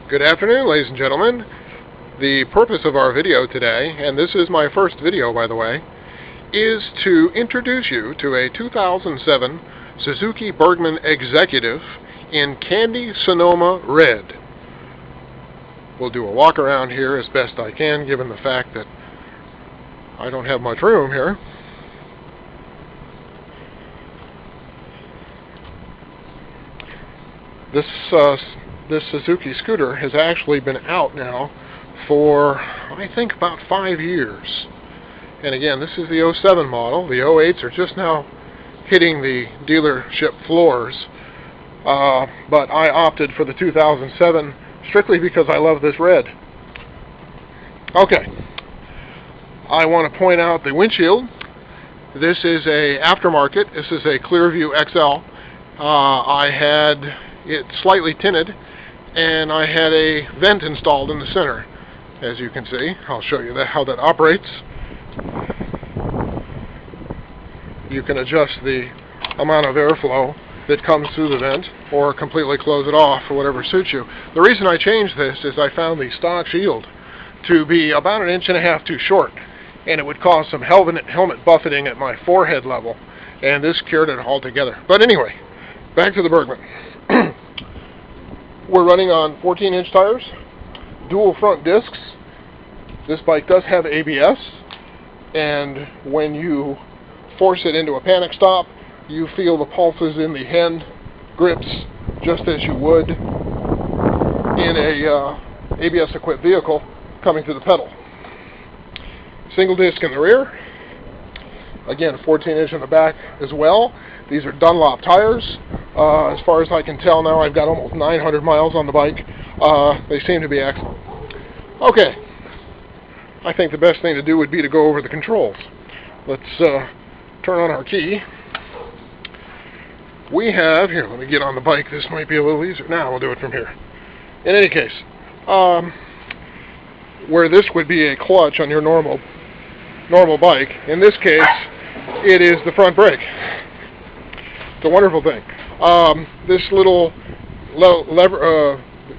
Good afternoon, ladies and gentlemen. The purpose of our video today, and this is my first video by the way, is to introduce you to a 2007 Suzuki Burgman Executive in Candy Sonoma Red. We'll do a walk around here as best I can given the fact that I don't have much room here. This Suzuki scooter has actually been out now for, I think, about 5 years. And again, this is the 07 model. The 08s are just now hitting the dealership floors. But I opted for the 2007 strictly because I love this red. Okay. I want to point out the windshield. This is a aftermarket. This is a Clearview XL. I had it slightly tinted, and I had a vent installed in the center, as you can see. I'll show you how that operates. You can adjust the amount of airflow that comes through the vent, or completely close it off, or whatever suits you. The reason I changed this is I found the stock shield to be about 1.5 inches too short, and it would cause some helmet buffeting at my forehead level, and this cured it altogether. But anyway, back to the Burgman. We're running on 14-inch tires, dual front discs. This bike does have ABS, and when you force it into a panic stop, you feel the pulses in the hand grips just as you would in a ABS-equipped vehicle coming to the pedal. Single disc in the rear. Again, 14-inch in the back as well. These are Dunlop tires. As far as I can tell now, I've got almost 900 miles on the bike. They seem to be excellent. Okay. I think the best thing to do would be to go over the controls. Let's turn on our key. We have, here, let me get on the bike. This might be a little easier. Now we'll do it from here. In any case, where this would be a clutch on your normal bike, in this case, it is the front brake. It's a wonderful thing. This little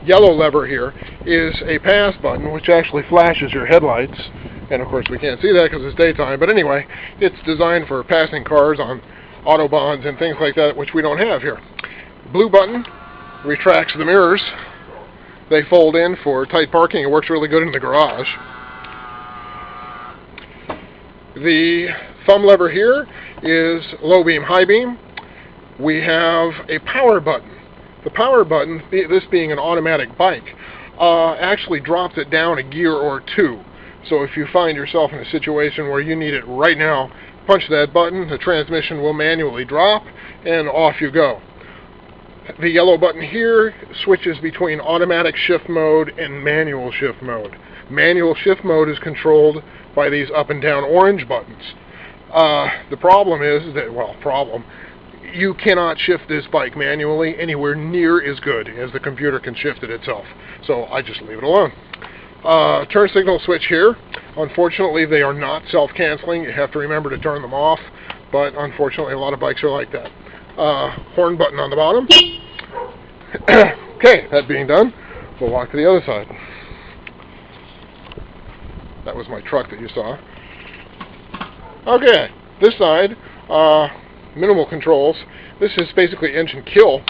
yellow lever here is a pass button, which actually flashes your headlights. And of course we can't see that because it's daytime. But anyway, it's designed for passing cars on autobahns and things like that, which we don't have here. Blue button retracts the mirrors. They fold in for tight parking. It works really good in the garage. The thumb lever here is low beam, high beam. We have a power button. The power button, this being an automatic bike, actually drops it down a gear or two. So if you find yourself in a situation where you need it right now, punch that button, the transmission will manually drop, and off you go. The yellow button here switches between automatic shift mode and manual shift mode. Manual shift mode is controlled by these up and down orange buttons. The problem is that, you cannot shift this bike manually anywhere near as good as the computer can shift it itself. So I just leave it alone. Turn signal switch here. Unfortunately, they are not self-canceling. You have to remember to turn them off. But unfortunately, a lot of bikes are like that. Horn button on the bottom. Okay, that being done, we'll walk to the other side. That was my truck that you saw. Okay, this side, minimal controls. This is basically engine kill.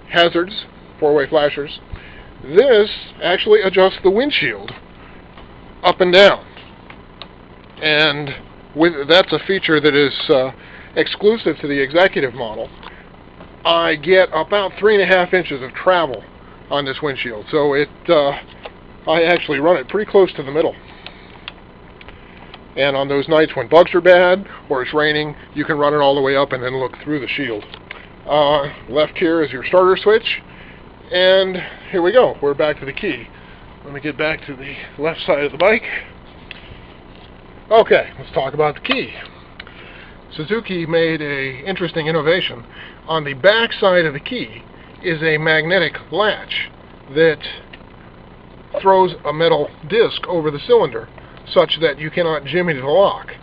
Hazards, four-way flashers. This actually adjusts the windshield up and down. And that's a feature that is exclusive to the executive model. I get about 3.5 inches of travel on this windshield. So I actually run it pretty close to the middle. And on those nights when bugs are bad or it's raining, you can run it all the way up and then look through the shield. Left here is your starter switch. And here we go. We're back to the key. Let me get back to the left side of the bike. Okay, let's talk about the key. Suzuki made an interesting innovation. On the back side of the key is a magnetic latch that throws a metal disc over the cylinder, such that you cannot jimmy the lock.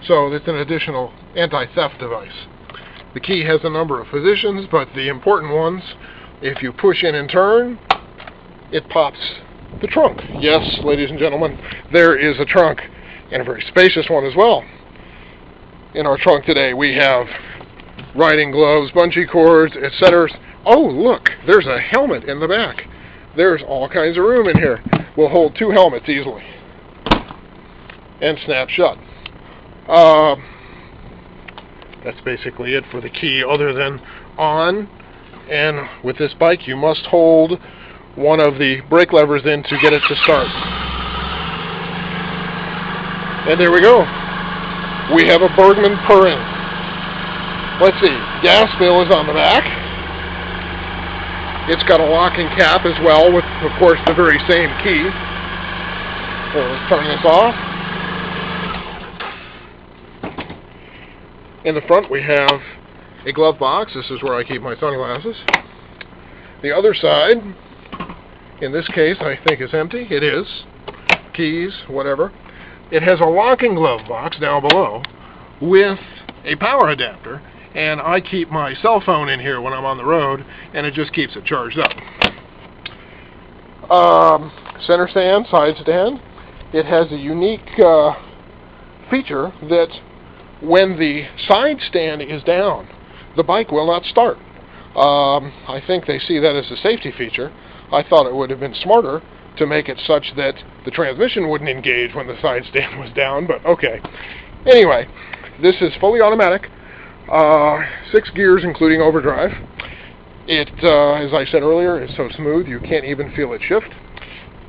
So it's an additional anti-theft device. The key has a number of positions, but the important ones, if you push in and turn, it pops the trunk. Yes, ladies and gentlemen, there is a trunk, and a very spacious one as well. In our trunk today, we have riding gloves, bungee cords, etc. Oh, look, there's a helmet in the back. There's all kinds of room in here. We'll hold 2 helmets easily. And snap shut. That's basically it for the key, other than on. And with this bike, you must hold one of the brake levers in to get it to start. And there we go. We have a Burgman purring. Let's see, gas bill is on the back. It's got a locking cap as well, with, of course, the very same key. So let's turn this off. In the front we have a glove box. This is where I keep my sunglasses. The other side, in this case, I think is empty. It is. Keys, whatever. It has a locking glove box down below with a power adapter, and I keep my cell phone in here when I'm on the road, and it just keeps it charged up. Center stand, side stand. It has a unique feature that when the side stand is down, the bike will not start. I think they see that as a safety feature. I thought it would have been smarter to make it such that the transmission wouldn't engage when the side stand was down, but okay. Anyway, this is fully automatic, 6 gears including overdrive. It, as I said earlier, is so smooth you can't even feel it shift.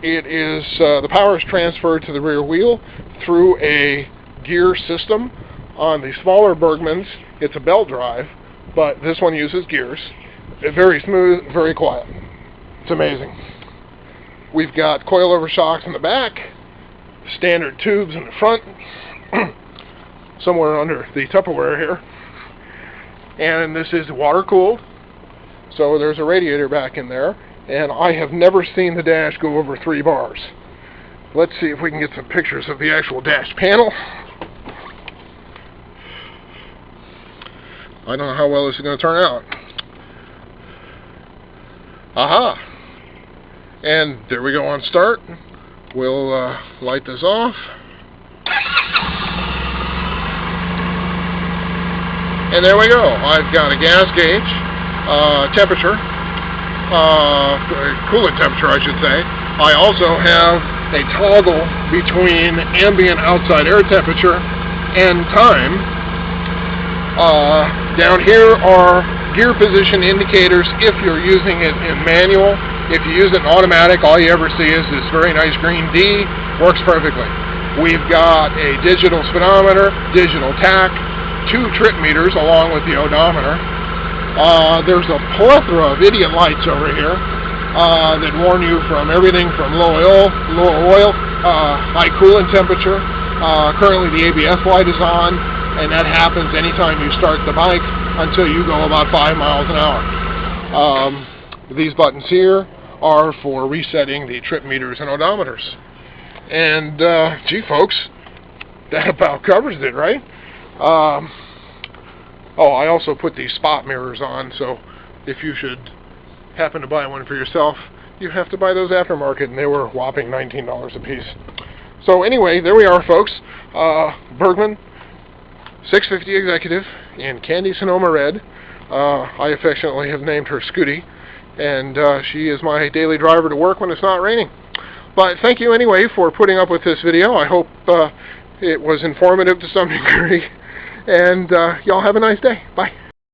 It is, the power is transferred to the rear wheel through a gear system. On the smaller Burgmans, it's a belt drive, but this one uses gears. Very smooth, very quiet. It's amazing. We've got coilover shocks in the back, standard tubes in the front, somewhere under the Tupperware here. And this is water cooled, so there's a radiator back in there, and I have never seen the dash go over 3 bars. Let's see if we can get some pictures of the actual dash panel. I don't know how well this is going to turn out. Aha! And there we go on start. We'll light this off. And there we go. I've got a gas gauge, temperature, coolant temperature I should say. I also have a toggle between ambient outside air temperature and time. Down here are gear position indicators if you're using it in manual. If you use it in automatic, all you ever see is this very nice green D. Works perfectly. We've got a digital speedometer, digital tach, 2 trip meters along with the odometer. There's a plethora of idiot lights over here that warn you from everything from low oil, high coolant temperature. Currently the ABS light is on, and that happens anytime you start the bike until you go about 5 miles an hour. These buttons here are for resetting the trip meters and odometers. And, gee folks, that about covers it, right? Oh, I also put these spot mirrors on, so if you should happen to buy one for yourself, you have to buy those aftermarket, and they were a whopping $19 a piece. So anyway, there we are, folks. Burgman 650 Executive in Candy Sonoma Red. I affectionately have named her Scooty, and she is my daily driver to work when it's not raining. But thank you anyway for putting up with this video. I hope it was informative to some degree, and y'all have a nice day. Bye.